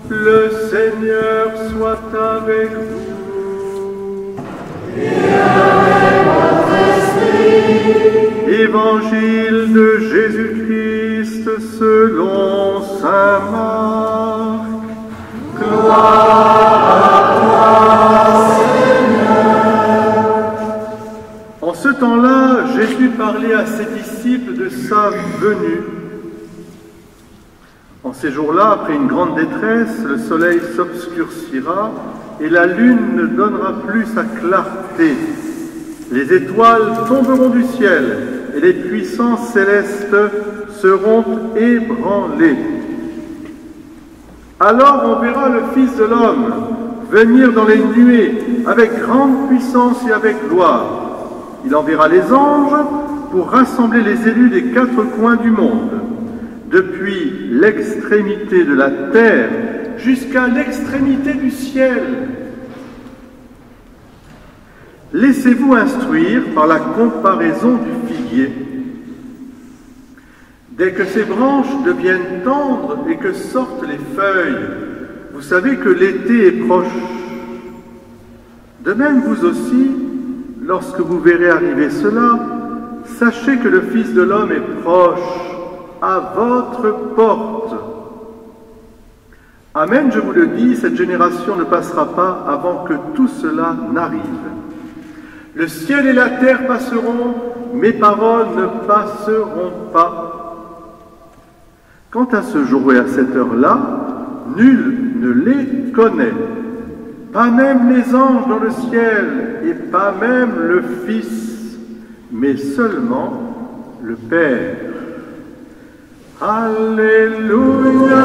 Le Seigneur soit avec vous. Et avec votre esprit. Évangile de Jésus-Christ selon saint Marc. Gloire à toi, Seigneur. En ce temps-là, Jésus parlait à ses disciples de sa venue. En ces jours-là, après une grande détresse, le soleil s'obscurcira et la lune ne donnera plus sa clarté. Les étoiles tomberont du ciel et les puissances célestes seront ébranlées. Alors on verra le Fils de l'homme venir dans les nuées avec grande puissance et avec gloire. Il enverra les anges pour rassembler les élus des quatre coins du monde, depuis l'extrémité de la terre jusqu'à l'extrémité du ciel. Laissez-vous instruire par la comparaison du figuier. Dès que ses branches deviennent tendres et que sortent les feuilles, vous savez que l'été est proche. De même, vous aussi, lorsque vous verrez arriver cela, sachez que le Fils de l'homme est proche, à votre porte. Amen, je vous le dis, cette génération ne passera pas avant que tout cela n'arrive. Le ciel et la terre passeront, mes paroles ne passeront pas. Quant à ce jour et à cette heure-là, nul ne les connaît, pas même les anges dans le ciel, et pas même le Fils, mais seulement le Père. Alléluia,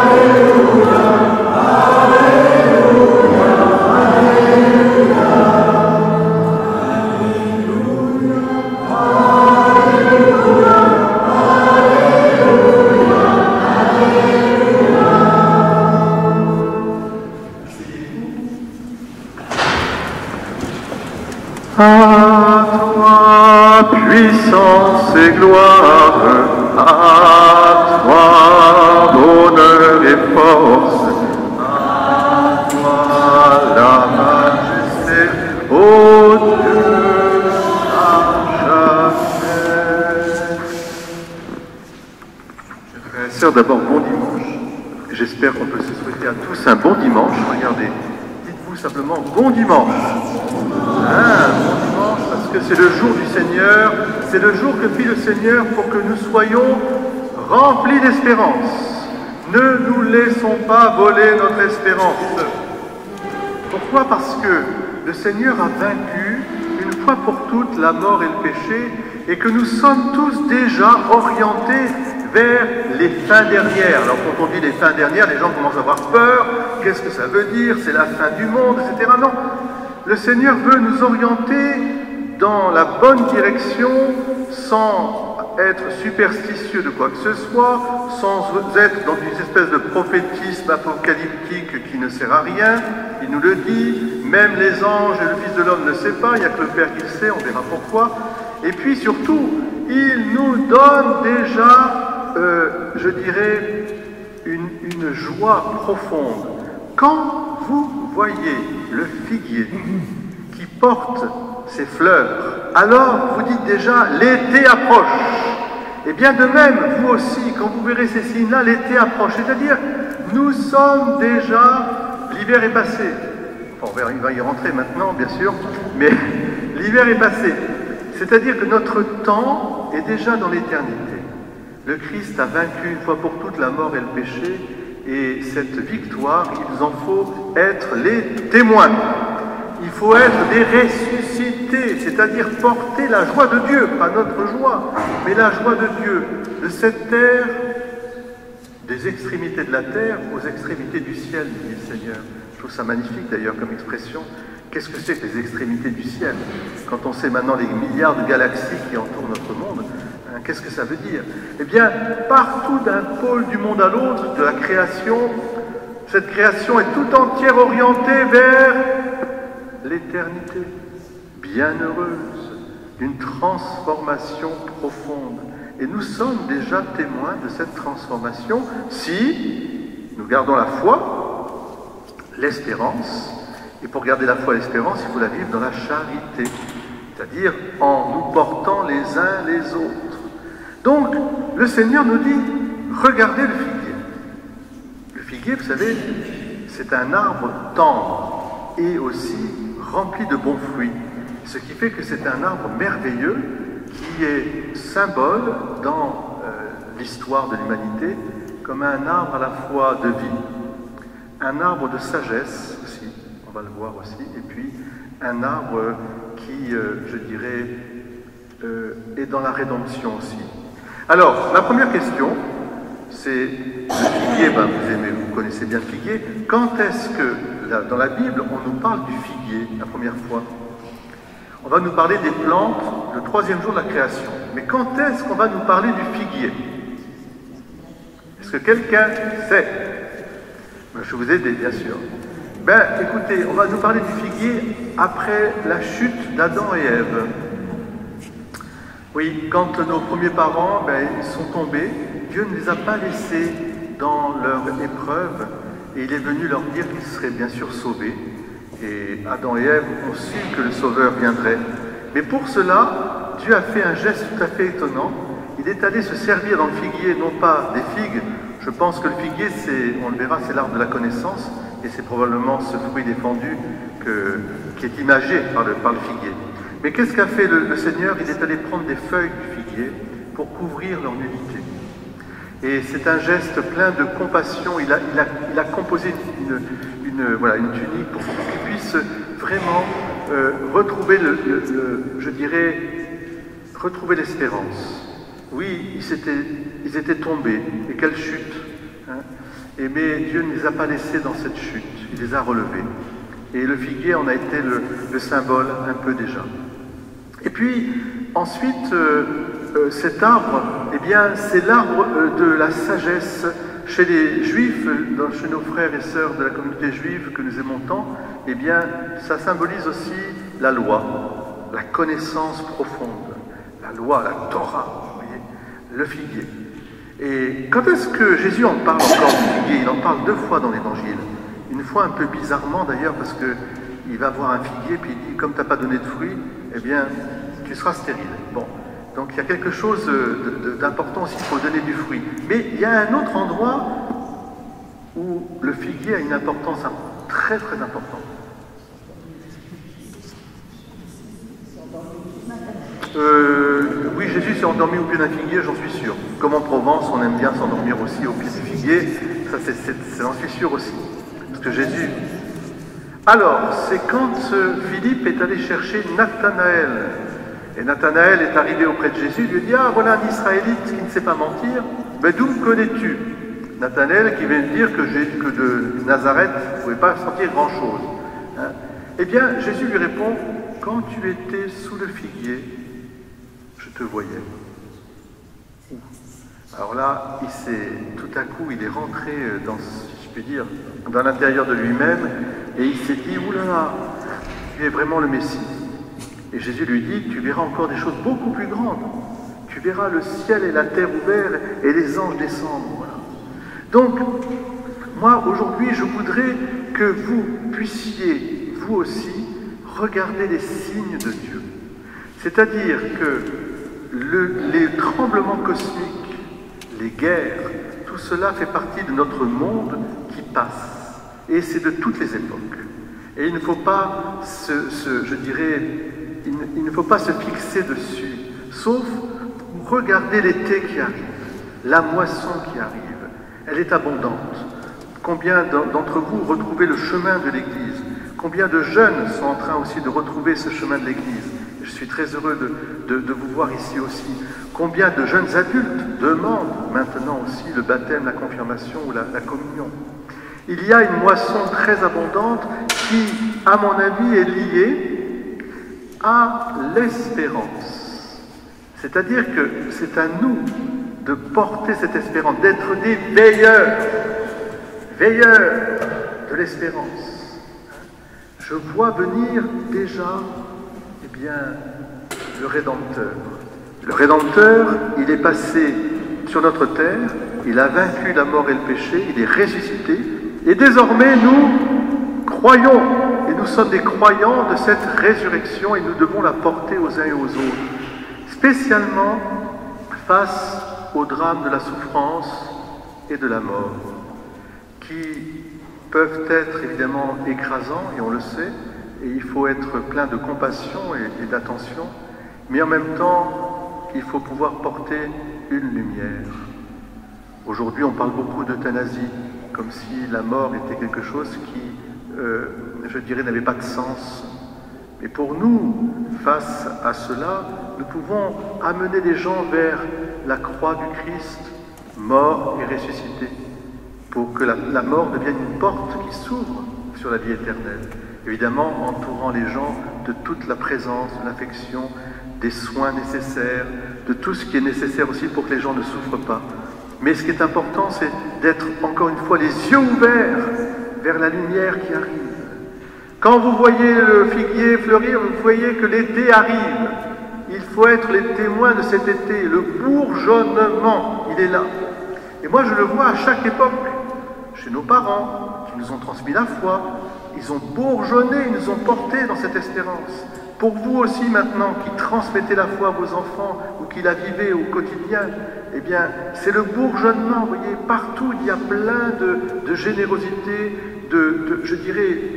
Alléluia, Alléluia, Alléluia, Alléluia, Alléluia. À toi, puissance et gloire, à toi, honneur et force, à toi, la majesté, ô Dieu, à jamais. Frères et sœurs, d'abord, bon dimanche. J'espère qu'on peut se souhaiter à tous un bon dimanche. Regardez, dites-vous simplement bon dimanche. Bon dimanche, parce que c'est le jour du Seigneur, c'est le jour que fit le Seigneur pour que nous soyons remplis d'espérance. Ne nous laissons pas voler notre espérance. Pourquoi? Parce que le Seigneur a vaincu une fois pour toutes la mort et le péché, et que nous sommes tous déjà orientés vers les fins dernières. Alors quand on dit les fins dernières, les gens commencent à avoir peur. Qu'est-ce que ça veut dire? C'est la fin du monde, etc. Non. Le Seigneur veut nous orienter dans la bonne direction sans être superstitieux de quoi que ce soit, sans être dans une espèce de prophétisme apocalyptique qui ne sert à rien. Il nous le dit, même les anges et le Fils de l'homme ne sait pas, il n'y a que le Père qui le sait, on verra pourquoi. Et puis surtout, il nous donne déjà, je dirais, une joie profonde. Quand vous voyez le figuier qui porte ses fleurs, alors vous dites déjà l'été approche. Et bien de même, vous aussi, quand vous verrez ces signes-là, l'été approche. C'est-à-dire, nous sommes déjà, l'hiver est passé. Enfin, il va y rentrer maintenant, bien sûr, mais l'hiver est passé. C'est-à-dire que notre temps est déjà dans l'éternité. Le Christ a vaincu une fois pour toutes la mort et le péché, et cette victoire, il en faut être les témoins. Il faut être des ressuscités, c'est-à-dire porter la joie de Dieu, pas notre joie, mais la joie de Dieu, de cette terre, des extrémités de la terre aux extrémités du ciel, dit le Seigneur. Je trouve ça magnifique d'ailleurs comme expression. Qu'est-ce que c'est que les extrémités du ciel? Quand on sait maintenant les milliards de galaxies qui entourent notre monde, qu'est-ce que ça veut dire? Eh bien, partout d'un pôle du monde à l'autre, de la création, cette création est tout entière orientée vers l'éternité, bienheureuse, une transformation profonde. Et nous sommes déjà témoins de cette transformation si nous gardons la foi, l'espérance, et pour garder la foi et l'espérance, il faut la vivre dans la charité, c'est-à-dire en nous portant les uns les autres. Donc, le Seigneur nous dit, regardez le figuier. Le figuier, vous savez, c'est un arbre tendre et aussi rempli de bons fruits, ce qui fait que c'est un arbre merveilleux qui est symbole dans l'histoire de l'humanité comme un arbre à la fois de vie, un arbre de sagesse aussi, on va le voir aussi, et puis un arbre qui, je dirais, est dans la rédemption aussi. Alors, ma première question, c'est le figuier, vous connaissez bien le figuier. Quand est-ce que, dans la Bible, on nous parle du figuier la première fois? On va nous parler des plantes le 3e jour de la création. Mais quand est-ce qu'on va nous parler du figuier? Est-ce que quelqu'un sait? Je vous ai aidé, bien sûr. Ben, écoutez, on va nous parler du figuier après la chute d'Adam et Ève. Oui, quand nos premiers parents ils sont tombés, Dieu ne les a pas laissés dans leur épreuve et il est venu leur dire qu'ils seraient bien sûr sauvés. Et Adam et Ève ont su que le Sauveur viendrait. Mais pour cela, Dieu a fait un geste tout à fait étonnant. Il est allé se servir dans le figuier, non pas des figues. Je pense que le figuier, on le verra, c'est l'arbre de la connaissance, et c'est probablement ce fruit défendu qui est imagé par le figuier. Mais qu'est-ce qu'a fait le Seigneur? Il est allé prendre des feuilles du figuier pour couvrir leur nudité. Et c'est un geste plein de compassion. Il a composé une tunique pour qu'ils puissent vraiment retrouver retrouver l'espérance. Oui, ils étaient tombés, et quelle chute, hein. Mais Dieu ne les a pas laissés dans cette chute, il les a relevés. Et le figuier en a été le symbole un peu déjà. Et puis, ensuite, cet arbre, c'est l'arbre de la sagesse. Chez les Juifs, chez nos frères et sœurs de la communauté juive que nous aimons tant, ça symbolise aussi la loi, la connaissance profonde, la loi, la Torah, vous voyez, le figuier. Et quand est-ce que Jésus en parle encore du figuier? Il en parle 2 fois dans l'Évangile. Une fois un peu bizarrement d'ailleurs, parce qu'il va voir un figuier, puis il dit, comme tu n'as pas donné de fruits, tu seras stérile. Bon, donc il y a quelque chose d'important aussi pour donner du fruit. Mais il y a un autre endroit où le figuier a une importance très très importante. Oui, Jésus s'est endormi au pied d'un figuier, j'en suis sûr. Comme en Provence, on aime bien s'endormir aussi au pied du figuier, ça j'en suis sûr aussi. Parce que Jésus... Alors, c'est quand Philippe est allé chercher Nathanaël. Et Nathanaël est arrivé auprès de Jésus, il lui dit, ah, voilà un Israélite qui ne sait pas mentir, mais d'où me connais-tu? Nathanaël qui vient de dire que de Nazareth, il ne pouvait pas sentir grand-chose. Hein? Eh bien, Jésus lui répond, quand tu étais sous le figuier, je te voyais. Alors là, tout à coup, il est rentré dans, si je puis dire, dans l'intérieur de lui-même, et il s'est dit, oulala, tu es vraiment le Messie. Et Jésus lui dit, tu verras encore des choses beaucoup plus grandes. Tu verras le ciel et la terre ouverts et les anges descendre. Voilà. Donc, moi, aujourd'hui, je voudrais que vous puissiez, vous aussi, regarder les signes de Dieu. C'est-à-dire que les tremblements cosmiques, les guerres, tout cela fait partie de notre monde qui passe. Et c'est de toutes les époques. Et il ne faut pas il ne faut pas se fixer dessus, sauf regarder l'été qui arrive, la moisson qui arrive. Elle est abondante. Combien d'entre vous retrouvez le chemin de l'Église? Combien de jeunes sont en train aussi de retrouver ce chemin de l'Église? Je suis très heureux de vous voir ici aussi. Combien de jeunes adultes demandent maintenant aussi le baptême, la confirmation ou la communion? Il y a une moisson très abondante qui, à mon avis, est liée à l'espérance. C'est-à-dire que c'est à nous de porter cette espérance, d'être des veilleurs de l'espérance. Je vois venir déjà, le Rédempteur. Le Rédempteur, il est passé sur notre terre il a vaincu la mort et le péché, il est ressuscité, et désormais nous croyons, et nous sommes des croyants de cette résurrection, et nous devons la porter aux uns et aux autres, spécialement face au drame de la souffrance et de la mort, qui peuvent être évidemment écrasants, et on le sait, et il faut être plein de compassion et d'attention, mais en même temps, il faut pouvoir porter une lumière. Aujourd'hui, on parle beaucoup d'euthanasie, comme si la mort était quelque chose qui, je dirais, n'avait pas de sens. Mais pour nous, face à cela, nous pouvons amener les gens vers la croix du Christ, mort et ressuscité, pour que la mort devienne une porte qui s'ouvre sur la vie éternelle. Évidemment, entourant les gens de toute la présence, de l'affection, des soins nécessaires, de tout ce qui est nécessaire aussi pour que les gens ne souffrent pas. Mais ce qui est important, c'est d'être encore une fois les yeux ouverts vers la lumière qui arrive. Quand vous voyez le figuier fleurir, vous voyez que l'été arrive. Il faut être les témoins de cet été. Le bourgeonnement, il est là. Et moi, je le vois à chaque époque. Chez nos parents, qui nous ont transmis la foi, ils ont bourgeonné, ils nous ont portés dans cette espérance. Pour vous aussi maintenant, qui transmettez la foi à vos enfants ou qui la vivez au quotidien, eh bien, c'est le bourgeonnement, vous voyez, partout il y a plein de générosité, je dirais,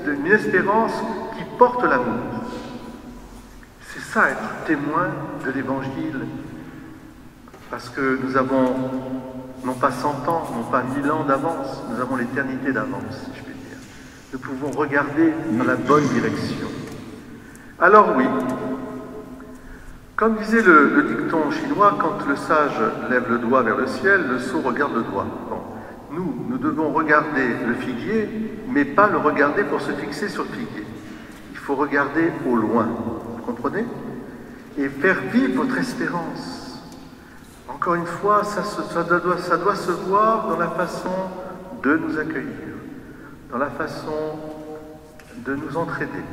d'une espérance qui porte l'amour. C'est ça, être témoin de l'Évangile, parce que nous avons non pas 100 ans, non pas 1000 ans d'avance, nous avons l'éternité d'avance, si je puis dire. Nous pouvons regarder dans la bonne direction. Alors oui, comme disait le dicton chinois, quand le sage lève le doigt vers le ciel, le sot regarde le doigt. Bon, nous devons regarder le figuier, mais pas le regarder pour se fixer sur le figuier. Il faut regarder au loin, vous comprenez? Et faire vivre votre espérance. Encore une fois, ça doit se voir dans la façon de nous accueillir, dans la façon de nous entraider,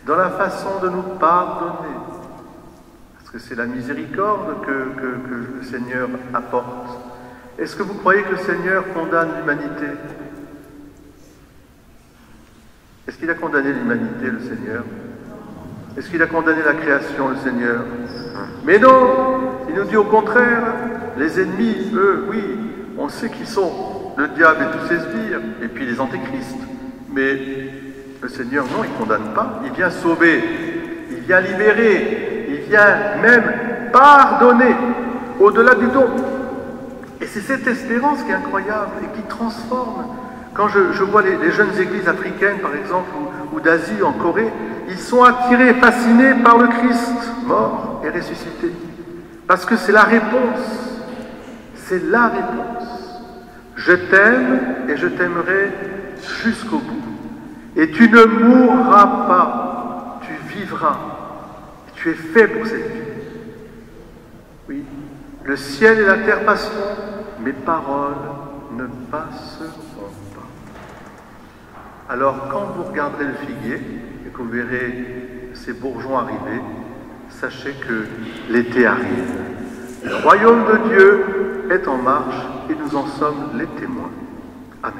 dans la façon de nous pardonner, parce que c'est la miséricorde que le Seigneur apporte. Est-ce que vous croyez que le Seigneur condamne l'humanité? Est-ce qu'il a condamné l'humanité, le Seigneur? Est-ce qu'il a condamné la création, le Seigneur? Mais non, il nous dit au contraire, les ennemis, eux, oui, on sait qui sont, le diable et tous ses sbires, et puis les antéchrists, mais le Seigneur, non, il ne condamne pas, il vient sauver, il vient libérer, il vient même pardonner au-delà du don. Et c'est cette espérance qui est incroyable et qui transforme. Quand je vois les jeunes églises africaines, par exemple, ou d'Asie, en Corée, ils sont attirés, fascinés par le Christ, mort et ressuscité. Parce que c'est la réponse. C'est la réponse. Je t'aime et je t'aimerai jusqu'au bout. Et tu ne mourras pas, tu vivras. Tu es fait pour cette vie. Oui, le ciel et la terre passeront, mes paroles ne passeront pas. Alors, quand vous regarderez le figuier et que vous verrez ces bourgeons arriver, sachez que l'été arrive. Le royaume de Dieu est en marche et nous en sommes les témoins. Amen.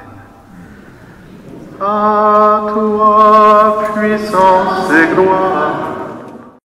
À toi, puissance et gloire.